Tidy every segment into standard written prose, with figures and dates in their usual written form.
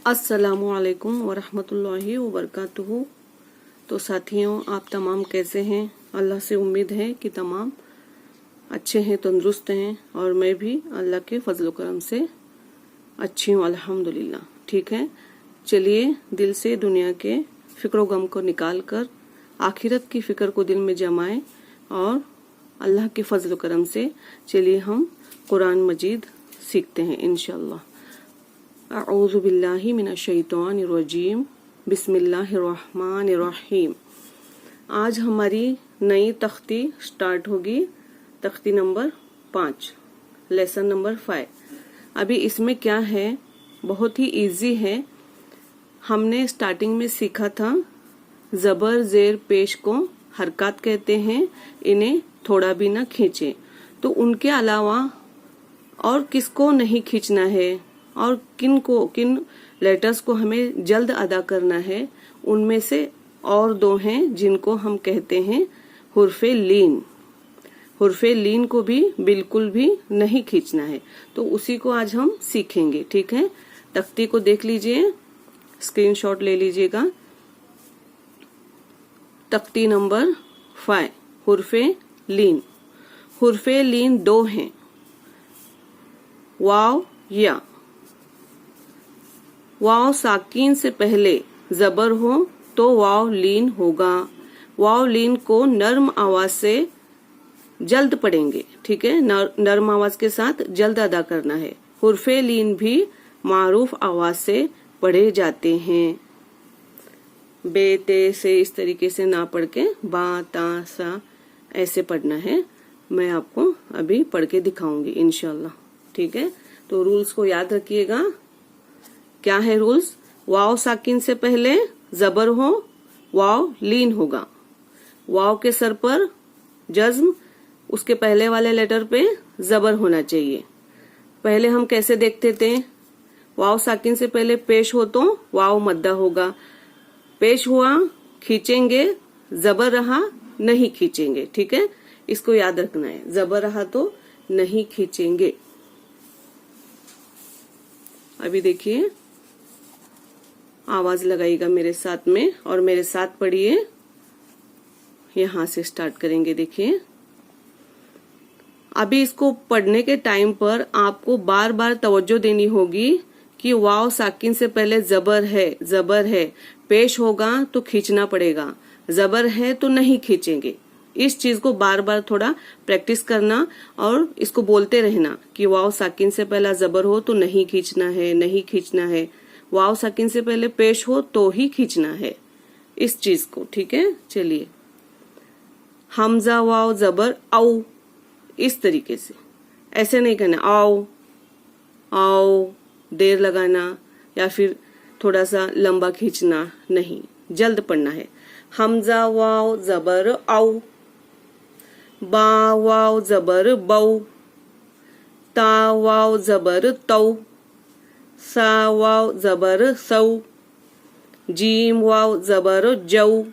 अस्सलामुअलैकुम वरहमतुल्लाहि वबरकातुहू। तो साथियों, आप तमाम कैसे हैं? अल्लाह से उम्मीद है कि तमाम अच्छे हैं, तंदुरुस्त हैं, और मैं भी अल्लाह के फजल करम से अच्छी हूँ अल्हम्दुलिल्लाह। ठीक है, चलिए दिल से दुनिया के फिक्र गम को निकाल कर आखिरत की फिक्र को दिल में जमाएं और अल्लाह के फजल करम से चलिए हम कुरान मजीद सीखते हैं इंशाअल्लाह। अऊज़ु बिल्लाहि मिनश शैतानिर रजीम, बिस्मिल्लाहिर्रहमानिर्रहीम। आज हमारी नई तख्ती स्टार्ट होगी, तख्ती नंबर 5, लेसन नंबर 5। अभी इसमें क्या है, बहुत ही इजी है। हमने स्टार्टिंग में सीखा था जबर जेर पेश को हरकत कहते हैं, इन्हें थोड़ा भी ना खींचे। तो उनके अलावा और किसको नहीं खींचना है और किन लेटर्स को हमें जल्द अदा करना है, उनमें से और दो हैं जिनको हम कहते हैं हुर्फे लीन। हुर्फे लीन को भी बिल्कुल भी नहीं खींचना है, तो उसी को आज हम सीखेंगे। ठीक है, तख्ती को देख लीजिए, स्क्रीनशॉट ले लीजिएगा। तख्ती नंबर 5, हुर्फे लीन। हुर्फे लीन दो हैं, वाव या। वाव साकिन से पहले जबर हो तो वाव लीन होगा। वाव लीन को नर्म आवाज से जल्द पढ़ेंगे। ठीक है, नर्म आवाज के साथ जल्द अदा करना है। हुर्फे लीन भी मारूफ आवाज से पढ़े जाते हैं। बे ते से इस तरीके से ना पढ़ के बा ता सा ऐसे पढ़ना है। मैं आपको अभी पढ़ के दिखाऊंगी इंशाल्लाह। ठीक है, तो रूल्स को याद रखिएगा। क्या है रूल्स? वाव साकिन से पहले जबर हो, वाव लीन होगा। वाव के सर पर जज्म, उसके पहले वाले लेटर पे जबर होना चाहिए। पहले हम कैसे देखते थे? वाव साकिन से पहले पेश हो तो वाव मद्दा होगा। पेश हुआ खींचेंगे, जबर रहा नहीं खींचेंगे। ठीक है, इसको याद रखना है। जबर रहा तो नहीं खींचेंगे। अभी देखिए, आवाज लगाइएगा मेरे साथ में और मेरे साथ पढ़िए। यहां से स्टार्ट करेंगे। देखिए, अभी इसको पढ़ने के टाइम पर आपको बार बार तवज्जो देनी होगी कि वाव साकिन से पहले जबर है, पेश होगा तो खींचना पड़ेगा, जबर है तो नहीं खींचेंगे। इस चीज को बार बार थोड़ा प्रैक्टिस करना और इसको बोलते रहना कि वाव साकिन से पहला जबर हो तो नहीं खींचना है, नहीं खींचना है। वाव साकिन से पहले पेश हो तो ही खींचना है, इस चीज को। ठीक है, चलिए। हमजा वाव जबर औ, इस तरीके से, ऐसे नहीं करना आओ आओ, देर लगाना या फिर थोड़ा सा लंबा खींचना नहीं, जल्द पढ़ना है। हमजा वाव जबर औ, बा वाव जबर बौ, ता वाव जबर तौ, सा वाव जबर सौ, जीम वाव जबर जौ।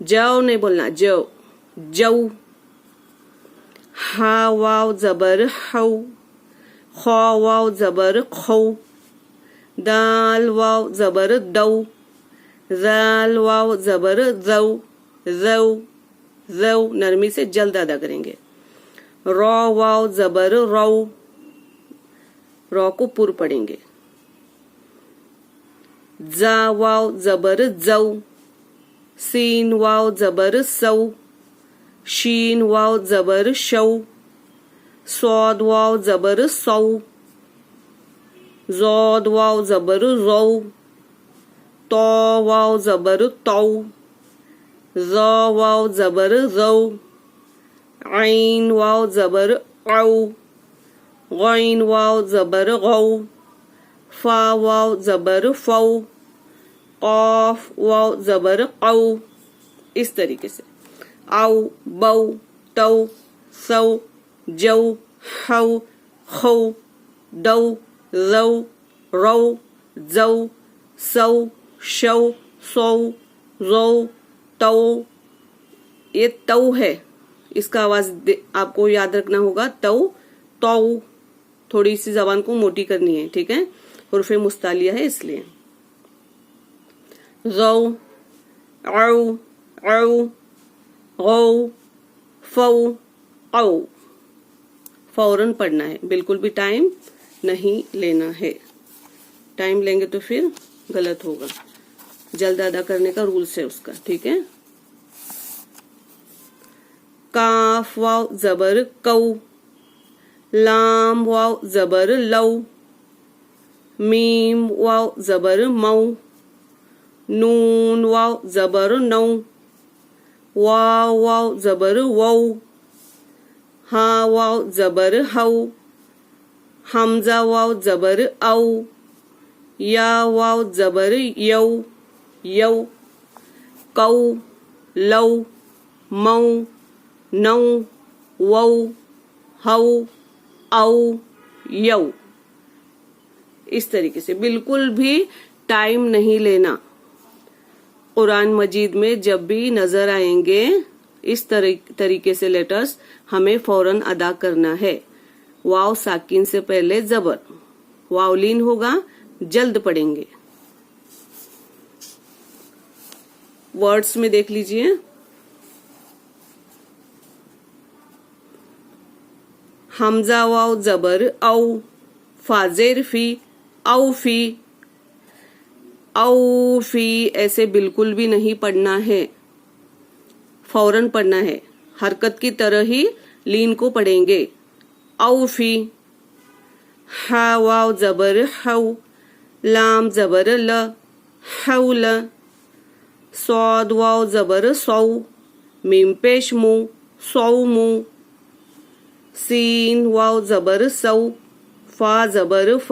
जौ नहीं बोलना, जौ, जौ। हा वाव जबर हौ, खौ वाव जबर खौ, दाल वाव जबर दौ, जाल वाव जबर जौ, जौ, जौ। नरमी से जल्द अदा करेंगे। रौ वाव जबर रौ, रौ को पुर पढ़ेंगे। जा वाव जबर जौ, सीन वाव जबर सौ, शीन वाव जबर शौ, सौद वाव जबर सौ, जौद वाव जबर रौ, तौ वाव जबर तौ, ज़ौ वाव जबर ज़ौ, आइन वाव जबर औ, गौइन वाव जबर गौ, फा वाव जबर फौ, कौफ वाव जबर कौ। इस तरीके से औ, बौ, तौ, सौ, जौ, हौ, खौ, दौ, ज़ौ, रौ, जौ, सौ, शौ, सौ, ज़ौ, तौ। ये तौ है, इसका आवाज आपको याद रखना होगा। तौ, तौ, थोड़ी सी जबान को मोटी करनी है। ठीक है, हुर्फे मुस्तालिया है इसलिए। गौ, औ, औ, गौ, फौ, औ। फौरन पढ़ना है, बिल्कुल भी टाइम नहीं लेना है। टाइम लेंगे तो फिर गलत होगा। जल्द अदा करने का रूल्स है उसका, ठीक है। काफ वाव जबर कौ, लाम वाव जबर लौ, मीम वाव जबर मऊ, नून वाव जबर नौ, वाव वाव जबर वौ, हा वाव जबर हौ, हमजा वाव जबर औ, या वाव जबर यौ, यौ, कौ, लौ, मऊ, नौ, वौ, हौ, औ, यौ। इस तरीके से बिल्कुल भी टाइम नहीं लेना। कुरान मजीद में जब भी नजर आएंगे इस तरीके से लेटर्स हमें फौरन अदा करना है। वाव साकिन से पहले जबर, वावलीन होगा, जल्द पढ़ेंगे। वर्ड्स में देख लीजिए, हमजा वाव जबर औ, फाजेर फी, औफी, औफी ऐसे बिल्कुल भी नहीं पढ़ना है, फौरन पढ़ना है। हरकत की तरह ही लीन को पढ़ेंगे। औफी, हा वाव जबर हौ, लाम जबर ल, हौल, सौद वाव जबर सौ, मीम पेश मु, सौमु, सीन वाव जबर सौ, फा जबर फ,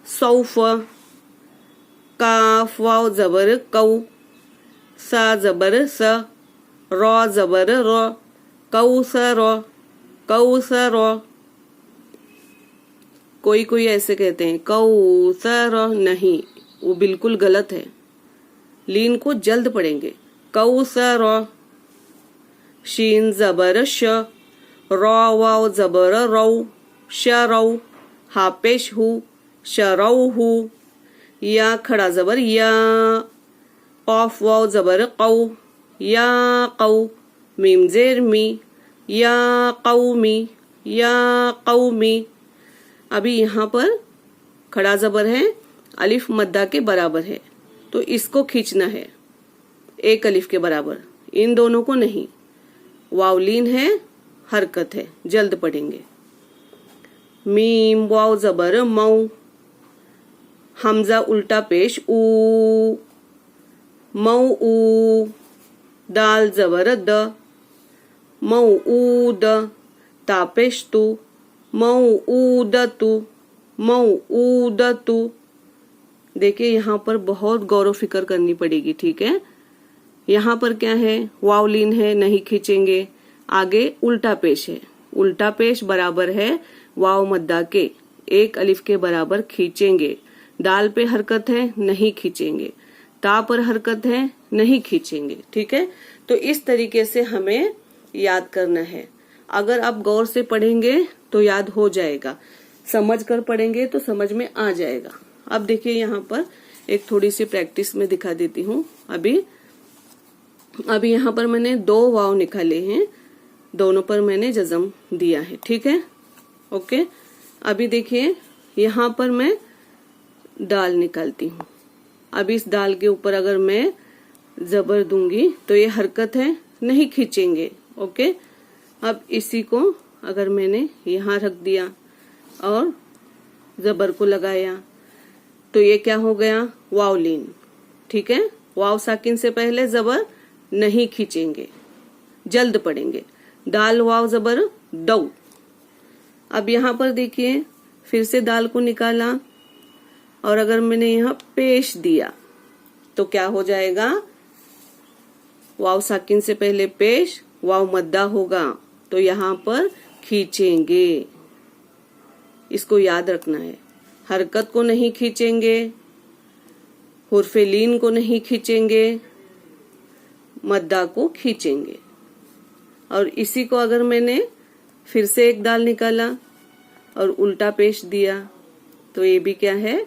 सौफ, काफ वाव जबर कौ, सा जबर स, रौ जबर र, कौसर, कौसर। कोई कोई ऐसे कहते हैं कौसर, नहीं, वो बिल्कुल गलत है। लीन को जल्द पढ़ेंगे। कौसर, शीन जबर श, रौ वाव जबर रौ, शरौ, हा पेश हु, शरौहु, या खड़ा जबर या, कौफ वाव जबर कौ, या कौ, मीम जेर मी, या कौमी, या कौमी। अभी यहाँ पर खड़ा जबर है, अलिफ मद्दा के बराबर है, तो इसको खींचना है एक अलिफ के बराबर, इन दोनों को नहीं। वावलीन है, हरकत है, जल्द पढ़ेंगे। मीम वाव जबर मऊ, हमजा उल्टा पेश ऊ, मऊ ऊ, दाल जबर द, मऊ ऊ द, तापेश तू, मऊ ऊ द तू, मऊ ऊ द तू। देखिए यहाँ पर बहुत गौर फिक्र करनी पड़ेगी, ठीक है। यहाँ पर क्या है, वावलीन है, नहीं खींचेंगे। आगे उल्टा पेश है, उल्टा पेश बराबर है वाव मद्दा के, एक अलिफ के बराबर खींचेंगे। दाल पे हरकत है, नहीं खींचेंगे। ता पर हरकत है, नहीं खींचेंगे, ठीक है। तो इस तरीके से हमें याद करना है। अगर आप गौर से पढ़ेंगे तो याद हो जाएगा, समझ कर पढ़ेंगे तो समझ में आ जाएगा। अब देखिए यहाँ पर एक थोड़ी सी प्रैक्टिस में दिखा देती हूँ। अभी यहाँ पर मैंने 2 वाव निकाले हैं, दोनों पर मैंने जज़म दिया है, ठीक है, ओके। अभी देखिए यहाँ पर मैं दाल निकालती हूँ। अब इस दाल के ऊपर अगर मैं जबर दूंगी तो ये हरकत है, नहीं खींचेंगे, ओके। अब इसी को अगर मैंने यहाँ रख दिया और जबर को लगाया तो ये क्या हो गया, वावलीन, ठीक है। वाव साकिन से पहले जबर, नहीं खींचेंगे, जल्द पढ़ेंगे। दाल वाव जबर दौ। अब यहाँ पर देखिए फिर से दाल को निकाला और अगर मैंने यहाँ पेश दिया तो क्या हो जाएगा, वाव साकिन से पहले पेश, वाव मद्दा होगा, तो यहाँ पर खींचेंगे। इसको याद रखना है, हरकत को नहीं खींचेंगे, हुर्फे लीन को नहीं खींचेंगे, मद्दा को खींचेंगे। और इसी को अगर मैंने फिर से एक दाल निकाला और उल्टा पेश दिया तो ये भी क्या है,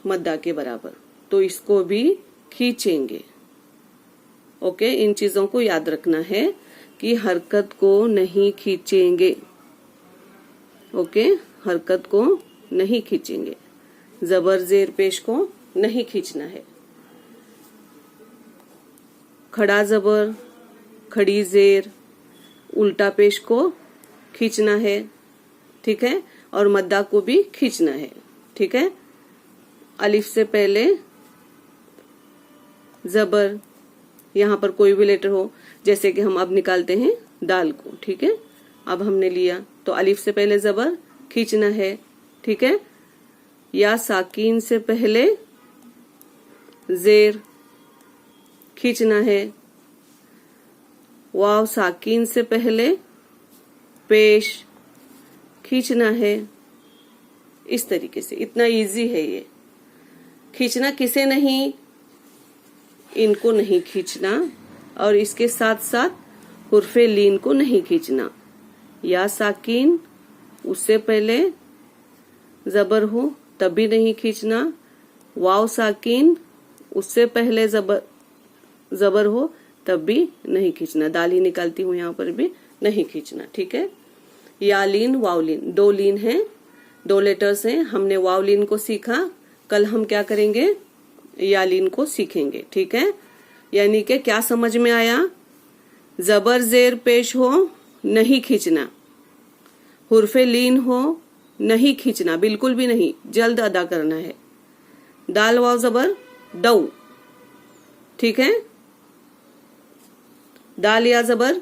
मद्दा के बराबर, तो इसको भी खींचेंगे। ओके, इन चीजों को याद रखना है कि हरकत को नहीं खींचेंगे। ओके, हरकत को नहीं खींचेंगे, जबर जेर पेश को नहीं खींचना है। खड़ा जबर, खड़ी जेर, उल्टा पेश को खींचना है, ठीक है, और मद्दा को भी खींचना है, ठीक है। अलिफ से पहले जबर, यहाँ पर कोई भी लेटर हो, जैसे कि हम अब निकालते हैं दाल को, ठीक है। अब हमने लिया तो अलिफ से पहले जबर खींचना है, ठीक है। या साकीन से पहले जेर खींचना है। वाव साकीन से पहले पेश खींचना है। इस तरीके से, इतना इजी है ये। खींचना किसे नहीं, इनको नहीं खींचना, और इसके साथ साथ हुर्फे लीन को नहीं खींचना। या साकीन उससे पहले जबर हो तब भी नहीं खींचना। वाव साकीन उससे पहले जबर हो तब भी नहीं खींचना। दाली निकालती हूं, यहाँ पर भी नहीं खींचना, ठीक है। या लीन वाव लीन, दो लीन हैं, दो लेटर्स हैं। हमने वाव लीन को सीखा, कल हम क्या करेंगे, या लीन को सीखेंगे, ठीक है। यानी कि क्या समझ में आया, जबर जेर पेश हो नहीं खींचना, हुर्फे लीन हो नहीं खींचना, बिल्कुल भी नहीं, जल्द अदा करना है। दाल वाव जबर दऊ, ठीक है। दाल या जबर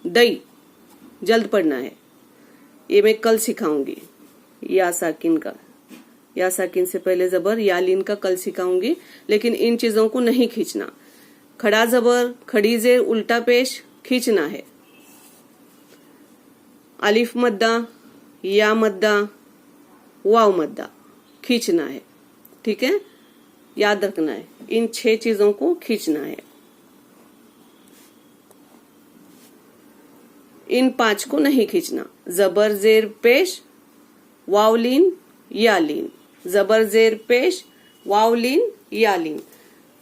दई, जल्द पढ़ना है। ये मैं कल सिखाऊंगी। या साकिन का, या साकिन से पहले जबर, या लीन का कल सिखाऊंगी, लेकिन इन चीजों को नहीं खींचना। खड़ा जबर, खड़ी जेर, उल्टा पेश खींचना है। अलिफ मद्दा, या मद्दा, वाव मद्दा खींचना है, ठीक है। याद रखना है, इन 6 चीजों को खींचना है। इन 5 को नहीं खींचना। जबर जेर पेश, वाव लीन, या लीन, जबर जेर पेश, वाव लीन, या लीन।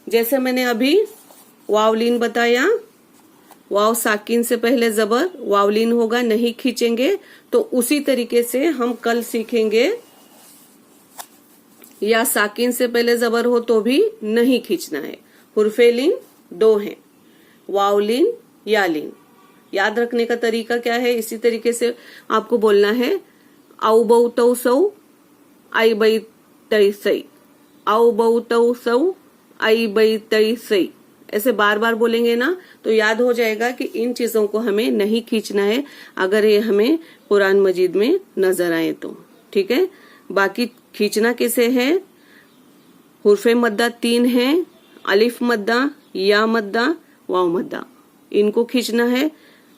जैसे मैंने अभी वाव लीन बताया, वाव साकिन से पहले जबर, वाव लीन होगा, नहीं खींचेंगे। तो उसी तरीके से हम कल सीखेंगे, या साकिन से पहले जबर हो तो भी नहीं खींचना है। हुर्फे लीन 2 हैं, वाव लीन, या लीन। याद रखने का तरीका क्या है, इसी तरीके से आपको बोलना है। आउ बऊ तौ सऊ, आई बई तई सई, आउ बऊ तौ सऊ, आई बई तई सई। ऐसे बार बार बोलेंगे ना तो याद हो जाएगा कि इन चीजों को हमें नहीं खींचना है, अगर ये हमें कुरान मजीद में नजर आए तो, ठीक है। बाकी खींचना किसे है, हुर्फे मद्दा 3 हैं, अलिफ मद्दा, या मद्दा, वाव मद्दा, इनको खींचना है।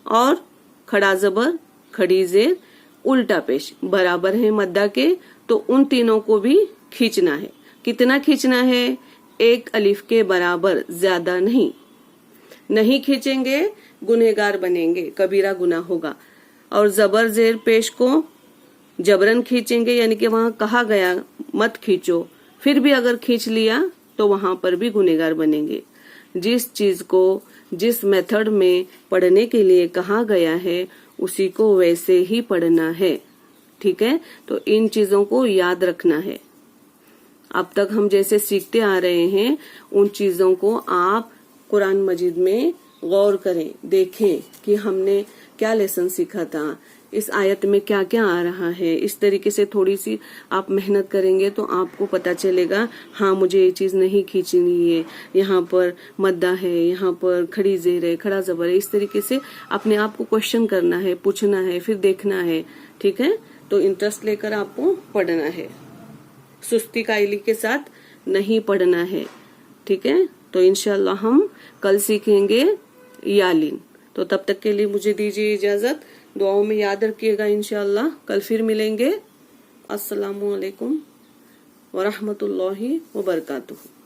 और खड़ा जबर, खड़ी जेर, उल्टा पेश बराबर है मद्दा के, तो उन तीनों को भी खींचना है। कितना खींचना है, 1 अलिफ के बराबर, ज्यादा नहीं। नहीं खींचेंगे गुनहगार बनेंगे, कबीरा गुनाह होगा। और जबर जेर पेश को जबरन खींचेंगे, यानी कि वहां कहा गया मत खींचो, फिर भी अगर खींच लिया तो वहां पर भी गुनहगार बनेंगे। जिस चीज को जिस मेथड में पढ़ने के लिए कहा गया है उसी को वैसे ही पढ़ना है, ठीक है। तो इन चीजों को याद रखना है। अब तक हम जैसे सीखते आ रहे हैं उन चीजों को आप कुरान मजीद में गौर करें, देखें कि हमने क्या लेसन सीखा था, इस आयत में क्या क्या आ रहा है। इस तरीके से थोड़ी सी आप मेहनत करेंगे तो आपको पता चलेगा, हाँ मुझे ये चीज नहीं खींचनी है, यहाँ पर मद्दा है, यहाँ पर खड़ी जेर है, खड़ा जबर है। इस तरीके से अपने आप को क्वेश्चन करना है, पूछना है, फिर देखना है, ठीक है। तो इंटरेस्ट लेकर आपको पढ़ना है, सुस्ती कायली के साथ नहीं पढ़ना है, ठीक है। तो इंशाल्लाह हम कल सीखेंगे या लीन। तो तब तक के लिए मुझे दीजिए इजाजत, दुआओं में याद रखिएगा। इंशाल्लाह कल फिर मिलेंगे। अस्सलामु अलैकुम व रहमतुल्लाहि व बरकातुहू।